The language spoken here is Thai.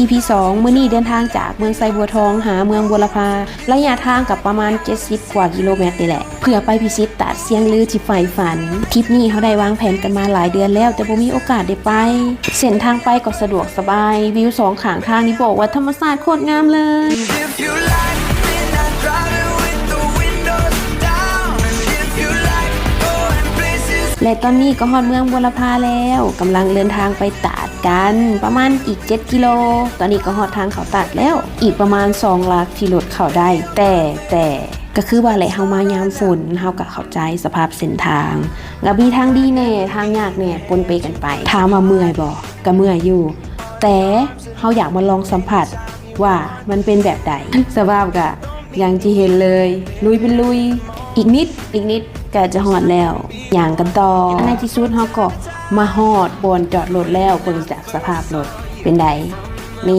EP 2มื้อนี้เดินทางจากเมืองไซบัวทองหาเมืองบัวลพาระยะทางกับประมาณ70กว่ากิโลเมตรนี่แหละเพื่อไปพิชิตตาดเสียงลือที่ใฝ่ฝันทริปนี้เขาได้วางแผนกันมาหลายเดือนแล้วแต่บ่มีโอกาสได้ไปเส้นทางไปก็สะดวกสบายวิว2ข้างทางนี่บอกว่าธรรมชาติโคตรงามเลยและตอนนี้ก็ฮอดเมืองบัวลพาแล้วกำลังเดินทางไปตาดกันประมาณอีก7กิโลตอนนี้ก็ฮอดทางเขาตาดแล้วอีกประมาณ2 ลักที่รถเข้าได้แต่ก็คือว่าแหละเฮามายามฝนเฮาก็เข้าใจสภาพเส้นทางก็มีทางดีแน่ทางยากแน่ปนไปกันไปถามว่าเมื่อยบ่ก็เมื่อยอยู่แต่เฮาอยากมาลองสัมผัสว่ามันเป็นแบบใดสภาพก็อย่างที่เห็นเลยลุยเป็นลุยอีกนิดก็จะฮอดแล้วอย่างกันต่อในที่สุดเฮาก็มาฮอดบนจอดรถแล้วเบิ่งจากสภาพรถเป็นได